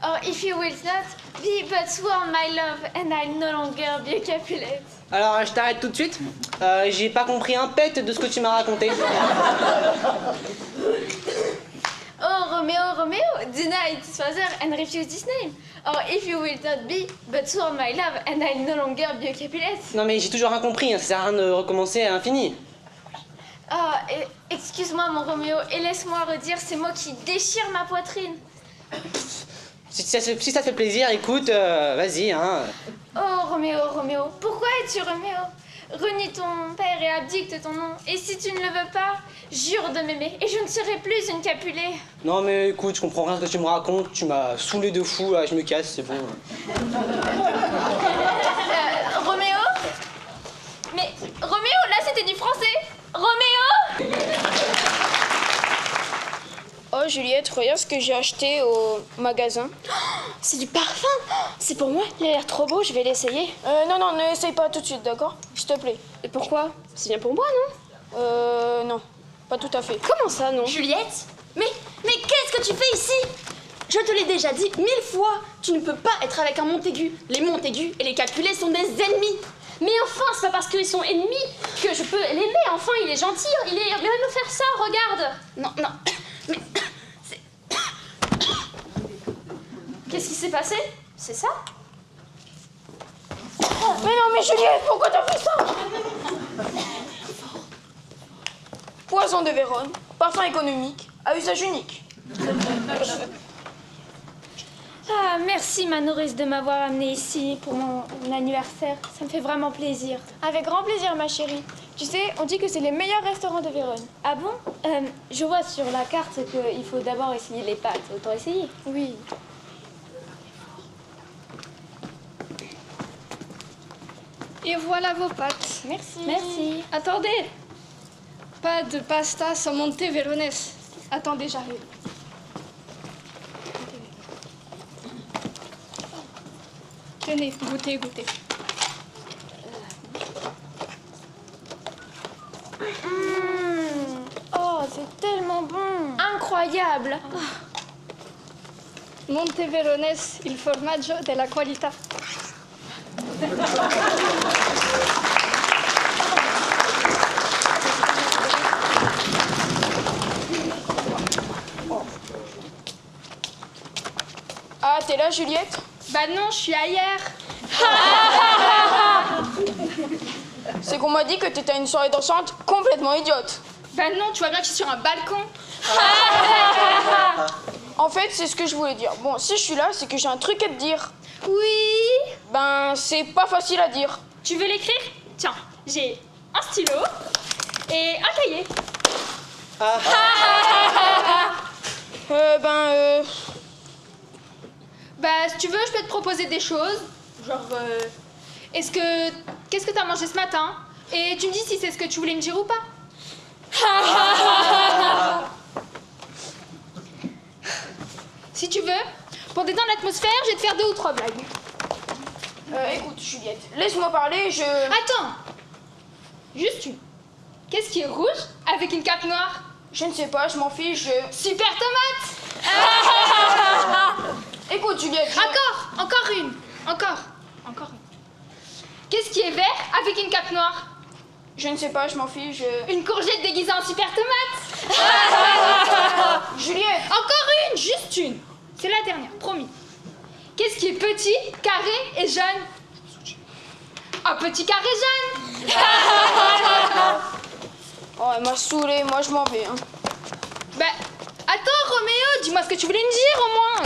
Or if you will not, be but sworn my love, and I'll no longer be a Capulet. Alors, je t'arrête tout de suite. J'ai pas compris un pet de ce que tu m'as raconté. Oh, Romeo, deny this father and refuse this name. Or if you will not be but sworn my love, and I'll no longer be a Capulet. Non, mais j'ai toujours rien compris, hein. Ça sert à rien de recommencer à l'infini. Ah, excuse-moi, mon Roméo, et laisse-moi redire ces mots qui déchirent ma poitrine. Si ça te fait plaisir, écoute, vas-y, hein. Oh, Roméo, pourquoi es-tu Roméo? Renie ton père et abdique de ton nom. Et si tu ne le veux pas, jure de m'aimer, et je ne serai plus une Capulet. Non, mais écoute, je comprends rien de ce que tu me racontes. Tu m'as saoulé de fou, là, je me casse, c'est bon. Roméo? Mais, Roméo, là c'était du français. Roméo? Oh Juliette, regarde ce que j'ai acheté au magasin. C'est du parfum. C'est pour moi, il a l'air trop beau, je vais l'essayer. Non, n'essaye pas tout de suite, d'accord? S'il te plaît. Et pourquoi? C'est bien pour moi, non? Non, pas tout à fait. Comment ça, non? Juliette? Mais qu'est-ce que tu fais ici? Je te l'ai déjà dit 1000 fois, tu ne peux pas être avec un Montaigu. Les Montaigus et les Capulets sont des ennemis. Mais enfin, c'est pas parce qu'ils sont ennemis que je peux l'aimer. Enfin, il est gentil, il va me faire ça, regarde. Non, mais c'est... Qu'est-ce qui s'est passé? C'est ça? Mais non, mais Juliette, pourquoi t'as fait ça? Poison de Vérone, parfum économique, à usage unique. Ah, merci ma nourrice de m'avoir amenée ici pour mon anniversaire. Ça me fait vraiment plaisir. Avec grand plaisir, ma chérie. Tu sais, on dit que c'est les meilleurs restaurants de Vérone. Ah bon? Je vois sur la carte qu'il faut d'abord essayer les pâtes. Autant essayer? Oui. Et voilà vos pâtes. Merci. Merci. Attendez. Pas de pasta sans monte véronese. Attendez, j'arrive. Tenez, goûtez. Oh, c'est tellement bon. Incroyable. Monte Veronese, il formaggio della qualità. Ah, t'es là, Juliette? Bah non, je suis ailleurs. C'est qu'on m'a dit que t'étais à une soirée dansante complètement idiote. Bah non, tu vois bien que je suis sur un balcon. En fait, c'est ce que je voulais dire. Bon, si je suis là, c'est que j'ai un truc à te dire. Oui. Ben, c'est pas facile à dire. Tu veux l'écrire? Tiens, j'ai un stylo et un cahier. Bah, si tu veux, je peux te proposer des choses. Genre, qu'est-ce que t'as mangé ce matin? Et tu me dis si c'est ce que tu voulais me dire ou pas. Si tu veux, pour détendre l'atmosphère, je vais te faire 2 ou 3 blagues. Écoute, Juliette, laisse-moi parler, je... Attends! Juste une. Qu'est-ce qui est rouge avec une cape noire? Je ne sais pas, je m'en fiche, Super tomate! Écoute, Juliette, Encore une. Encore une. Qu'est-ce qui est vert avec une cape noire? Je ne sais pas, je m'en fiche, Une courgette déguisée en super tomate! Juliette! Encore une, juste une. C'est la dernière, promis. Qu'est-ce qui est petit, carré et jaune? Un petit carré jaune. Oh, elle m'a saoulée, moi je m'en vais. Hein. Ben, attends Roméo, dis-moi ce que tu voulais me dire au moins.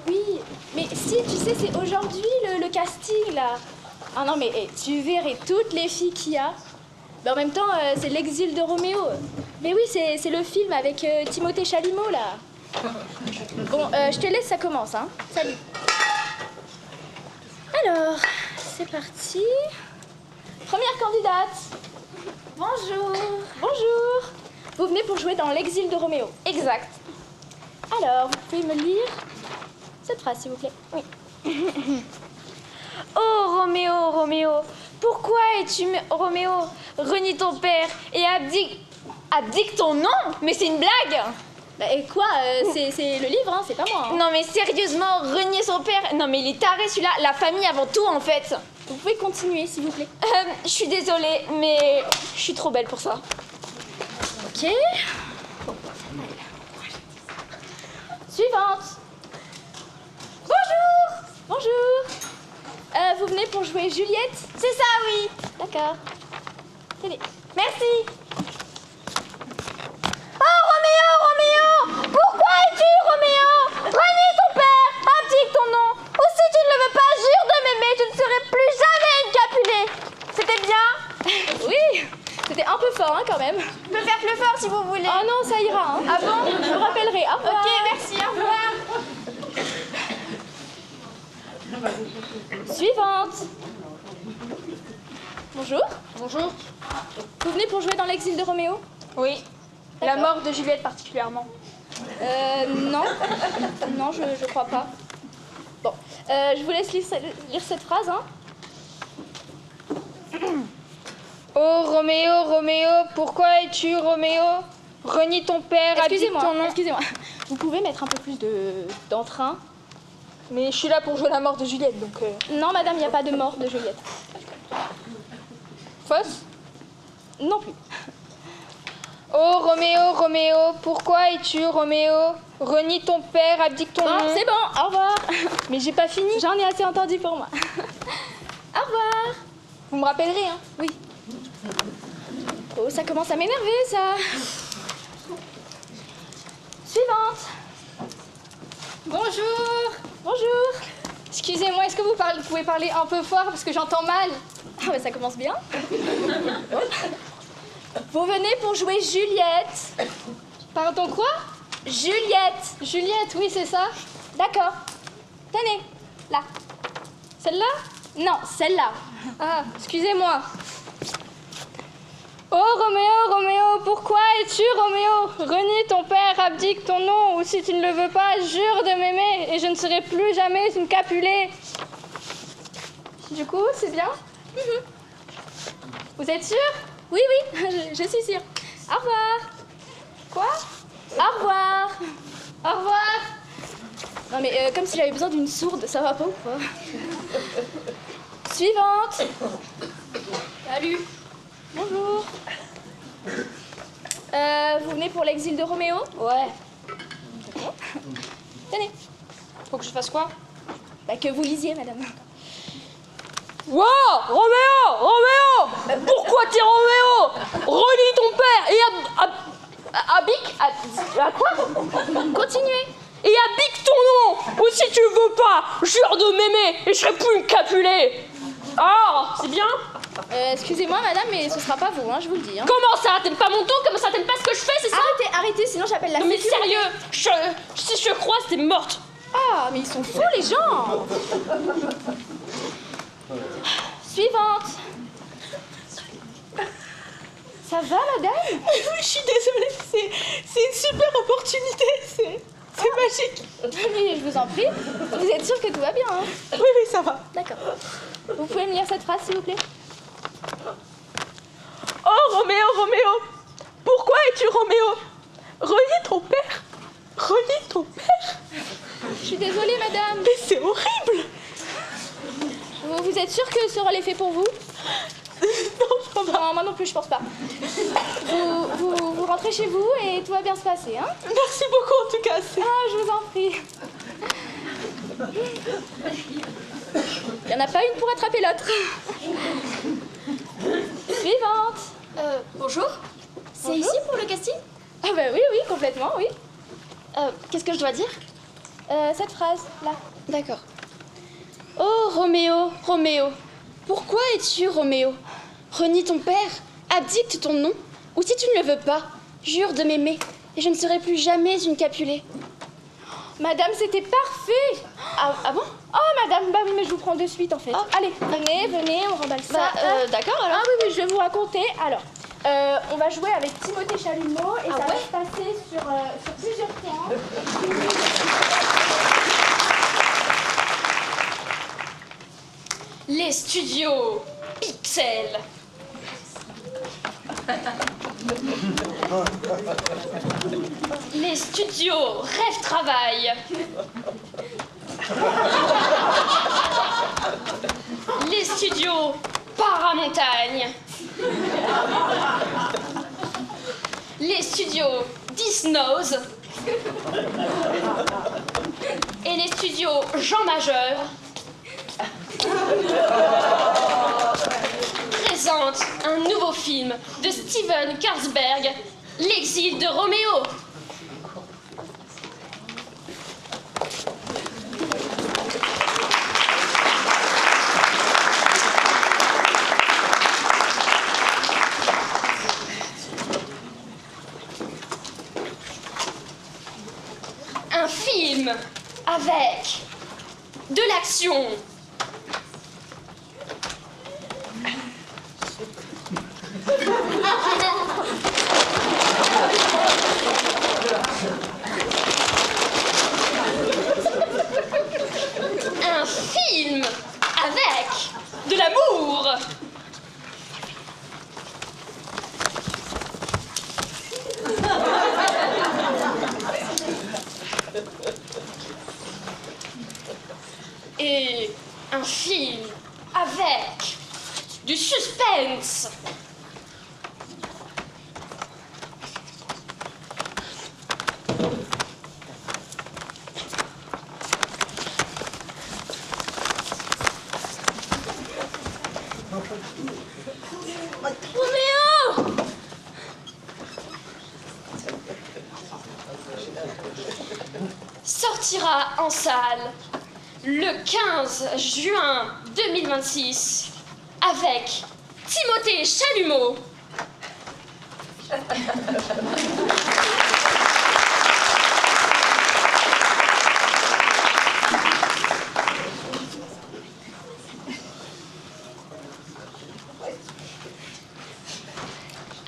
Oui, mais si, tu sais, c'est aujourd'hui le casting, là. Ah non, mais tu verrais toutes les filles qu'il y a. Mais en même temps, c'est l'exil de Roméo. Mais oui, c'est le film avec Timothée Chalamet, là. Bon, je te laisse, ça commence, hein. Salut. Alors, c'est parti. Première candidate. Bonjour. Bonjour. Vous venez pour jouer dans l'exil de Roméo. Exact. Alors, vous pouvez me lire cette phrase, s'il vous plaît. Oui. Oh Roméo, Roméo, pourquoi es-tu Roméo? Renie ton père et abdique ton nom? Mais c'est une blague! Bah, et quoi c'est le livre, hein, c'est pas moi. Hein. Non mais sérieusement, renier son père? Non mais il est taré celui-là, la famille avant tout en fait. Vous pouvez continuer, s'il vous plaît. Je suis désolée, mais je suis trop belle pour ça. Ok. Suivante. Bonjour. Bonjour. Vous venez pour jouer Juliette? C'est ça, oui. D'accord. Tenez. Merci. Oh Roméo, Roméo, pourquoi es-tu Roméo? Renie ton père, abdique ton nom. Ou si tu ne le veux pas, jure de m'aimer, je ne serai plus jamais une Capulet. C'était bien? Oui. C'était un peu fort, hein, quand même. Je peux faire plus fort si vous voulez. Oh non, ça ira. Hein. Ah bon? Je vous rappellerai. Au revoir. Ok, merci, au revoir. Suivante. Bonjour. Bonjour. Vous venez pour jouer dans l'exil de Roméo? Oui. La mort de Juliette particulièrement. Non. Non, je crois pas. Bon, je vous laisse lire cette phrase, hein. Oh Roméo, Roméo, pourquoi es-tu Roméo? Renie ton père, abdique ton nom. Excusez-moi. Vous pouvez mettre un peu plus d'entrain? Mais je suis là pour jouer la mort de Juliette, donc... Non, madame, il n'y a pas de mort de Juliette. Fausse? Non plus. Oh Roméo, Roméo, pourquoi es-tu Roméo? Renie ton père, abdique ton nom. Bon, c'est bon, au revoir. Mais j'ai pas fini. J'en ai assez entendu pour moi. Au revoir. Vous me rappellerez, hein? Oui. Oh, ça commence à m'énerver, ça. Suivante. Bonjour. Bonjour. Excusez-moi, est-ce que vous pouvez parler un peu fort parce que j'entends mal? Ah, bah ça commence bien. Vous venez pour jouer Juliette. Pardon, quoi? Juliette. Juliette, oui, c'est ça. D'accord. Tenez, là. Celle-là? Non, celle-là. Ah, excusez-moi. Oh Roméo, Roméo, pourquoi es-tu Roméo? Renie ton père, abdique ton nom, ou si tu ne le veux pas, jure de m'aimer, et je ne serai plus jamais une Capulet. Du coup, c'est bien? Vous êtes sûre? Oui, oui, je suis sûre. Au revoir. Quoi? Au revoir. Au revoir. Non mais comme si j'avais besoin d'une sourde, ça va pas ou quoi? Suivante. Salut. Bonjour. Vous venez pour l'exil de Roméo? Ouais. D'accord. Tenez. Faut que je fasse quoi? Bah que vous lisiez, madame. Wow, Roméo, Roméo, pourquoi t'es Roméo? Renie ton père et abdique à quoi? Continuez. Et abdique ton nom. Ou si tu veux pas, jure de m'aimer et je serai plus une Capulet. Ah, c'est bien? Excusez-moi, madame, mais ce sera pas vous, hein, je vous le dis. Hein. Comment ça? T'aimes pas mon ton? Comment ça? T'aimes pas ce que je fais, c'est ça? Arrêtez, arrêtez, sinon j'appelle la Non mais sécurité. sérieux, si je croise, t'es morte. Ah, mais ils sont fous, les gens. Suivante. Ça va, madame? Je suis désolée, c'est une super opportunité, c'est magique. Mais je vous en prie. Vous êtes sûre que tout va bien, hein? Oui, oui, ça va. D'accord. Vous pouvez me lire cette phrase, s'il vous plaît? Oh Roméo, Roméo, pourquoi es-tu Roméo? Renie ton père. Renie ton père. Je suis désolée, madame. Mais c'est horrible. Vous êtes sûre que ce rôle est fait pour vous? Non, Non, moi non plus, je pense pas. Vous rentrez chez vous et tout va bien se passer, hein? Merci beaucoup en tout cas. Ah, je vous en prie. Il n'y en a pas une pour attraper l'autre. Suivante. Bonjour. C'est Bonjour. ici pour le casting? Ah bah oui, complètement, oui. Qu'est-ce que je dois dire? Cette phrase, là. D'accord. Oh, Roméo, Roméo, pourquoi es-tu Roméo? Renie ton père, abdique ton nom, ou si tu ne le veux pas, jure de m'aimer, et je ne serai plus jamais une Capulet. Madame, c'était parfait. Ah bon? Oh, madame, bah oui, mais je vous prends de suite, en fait. Allez, venez, on remballe ça. D'accord, alors. Ah oui, je vais vous raconter. Alors, on va jouer avec Timothée Chalumeau et ça va se passer sur plusieurs points. Les studios Pixel. Les studios Rêve Travail. Les studios Paramontagne. Les studios Disnose. Et les studios Jean Majeur présente un nouveau film de Steven Karlsberg, L'exil de Roméo. Un film avec de l'action, un film avec de l'amour, et un film avec du suspense. Roméo! Sortira en salle le 15 juin 2026 avec Timothée Chalumeau.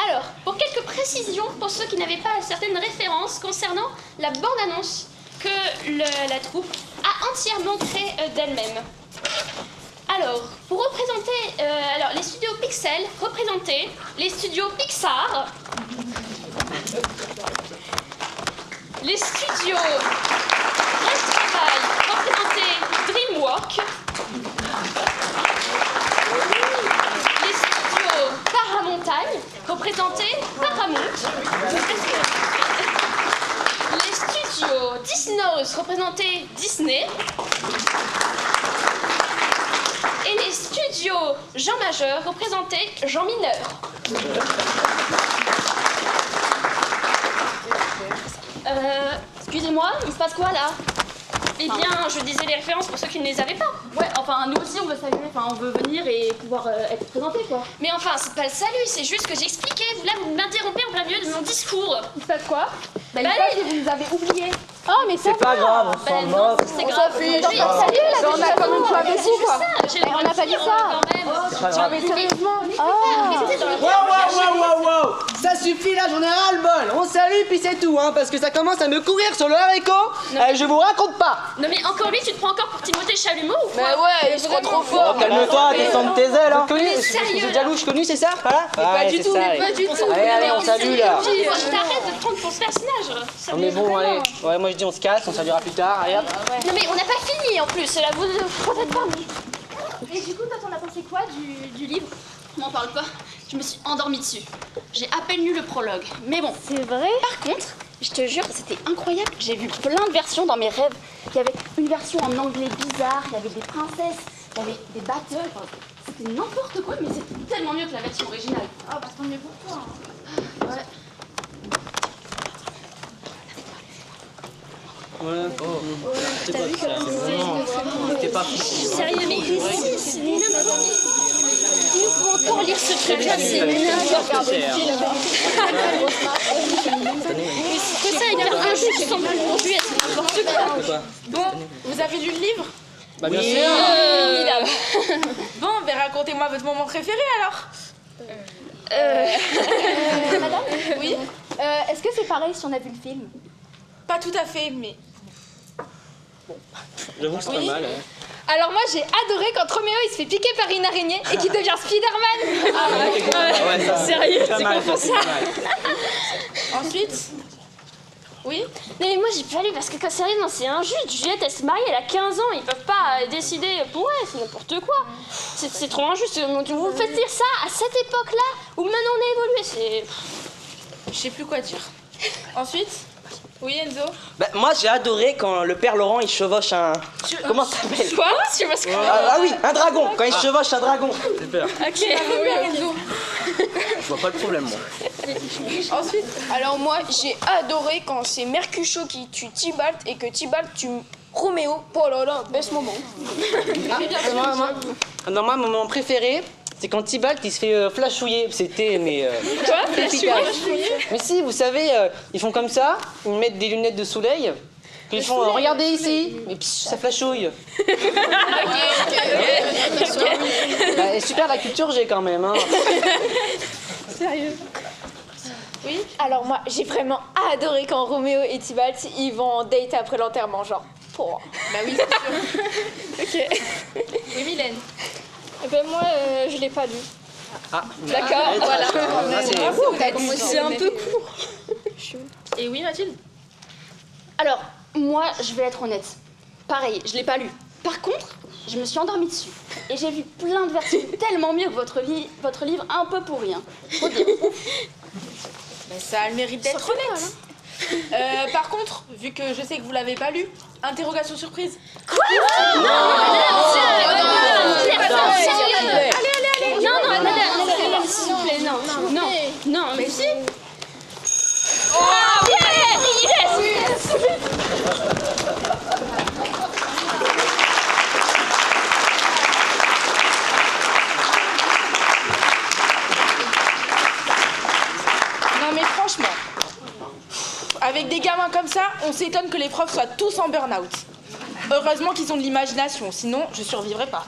Alors, pour quelques précisions, pour ceux qui n'avaient pas certaines références concernant la bande-annonce que la troupe a entièrement créée d'elle-même. Alors, pour représenter les studios Pixel, représenter les studios Pixar, les studios Rêve Travail, représenter DreamWorks, les studios Paramontagne, représenter Paramount, les studios Disnose, représenter Disney, et les studios Jean Majeur, représenter Jean Mineur. Excusez-moi, il se passe quoi là? Eh bien, je disais les références pour ceux qui ne les avaient pas. Ouais, enfin nous aussi on veut saluer, enfin on veut venir et pouvoir être présenté quoi. Mais enfin, c'est pas le salut, c'est juste que j'expliquais. Là, vous m'interrompez en plein milieu de mon discours. Il se passe quoi? Bah, il se passe que vous nous avez oubliés. Oh, mais ça C'est pas grave, on s'en moque. C'est grave. Salut, là, on a quand même joué avec vous, quoi. On n'a pas dit ça. C'est pas grave. Mais sérieusement. Wow, ça suffit là, j'en ai ras le bol. On salue puis c'est tout, hein, parce que ça commence à me courir sur le haricot. Je vous raconte pas. Non mais encore lui, tu te prends encore pour Timothée Chalumeau ou quoi? Mais ouais, il se croit trop fort. Oh, calme-toi, descends de tes ailes, hein. sérieux, J'ai déjà louche connu, c'est ça? Voilà. Pas du tout, mais pas du tout. Allez, on salue là. T'arrêtes de te prendre pour ce personnage. Ça Non mais bon, allez. Ouais, moi je dis on se casse, on saluera plus tard. Allez hop. Non mais on n'a pas fini en plus, là vous peut-être pas. Et du coup, toi, t'en as pensé quoi du livre? M'en parle pas, je me suis endormie dessus. J'ai à peine lu le prologue, mais bon. C'est vrai? Par contre, je te jure, c'était incroyable. J'ai vu plein de versions dans mes rêves. Il y avait une version en anglais bizarre, il y avait des princesses, il y avait des battles. Enfin, c'était n'importe quoi, mais c'était tellement mieux que la version originale. Ah, bah tant mieux pour toi. Ouais. Ouais. Oh. C'était pas ça. C'était pas Sérieux, mais c'est n'importe quoi. Nous pouvons encore lire ce truc-là, c'est n'importe que ça, il y a un jour sans aujourd'hui, c'est n'importe quoi. Bon, vous avez lu le livre? Bah bien sûr. Évidemment. Bon, ben racontez-moi votre moment préféré alors. Madame? Oui? Est-ce que c'est pareil si on a vu le film? Pas tout à fait, mais... J'avoue que c'est pas mal. Hein. Alors moi j'ai adoré quand Roméo il se fait piquer par une araignée et qu'il devient Spider-Man. Ouais, ça, Sérieux, c'est tu pas mal, comprends c'est ça? pas mal. Ensuite? Oui? Non mais moi j'ai pas lu parce que quand sérieux, non, c'est injuste. Juliette elle se marie, elle a 15 ans, ils peuvent pas décider pour elle, c'est n'importe quoi. C'est trop injuste. Vous faites lire ça à cette époque-là où maintenant on a évolué, c'est... Je sais plus quoi dire. Ensuite? Oui, Enzo? Bah, moi j'ai adoré quand le père Laurent il chevauche un... Comment ça s'appelle? Quoi? Tu vois ce que... Ah oui, un dragon, quand il chevauche un dragon. Super. Ok. Enzo. Je vois pas le problème moi. Ensuite? Alors moi, j'ai adoré quand c'est Mercutio qui tue Tybalt et que Tybalt tue Roméo. Oh là là, best moment. Non, moi, mon moment préféré, c'est quand Tybalt il se fait flashouiller. C'était, mais. Quoi? Mais si, vous savez, ils font comme ça, ils mettent des lunettes de soleil, puis ils font regardez ici, mais pss, ça flashouille. Bah, et super la culture G quand même. Hein. Sérieux? Oui? Alors moi, j'ai vraiment adoré quand Roméo et Tybalt, ils vont en date après l'enterrement, genre. Oh. Bah oui, c'est sûr. Ok. Oui, Mylène? Eh ben moi je l'ai pas lu. Ah, D'accord, voilà. C'est un peu court. Et oui, Mathilde? Alors, moi, je vais être honnête. Pareil, je l'ai pas lu. Par contre, je me suis endormie dessus. Et j'ai vu plein de versions tellement mieux que votre livre un peu pourri. Hein. Faut dire. Mais ça a le mérite d'être honnête. Par contre, vu que je sais que vous l'avez pas lu, interrogation surprise. Quoi? Non, madame, s'il vous plaît, non, mais si. Oh, yes! Non mais franchement, avec des gamins comme ça, on s'étonne que les profs soient tous en burn-out. Heureusement qu'ils ont de l'imagination, sinon je survivrais pas.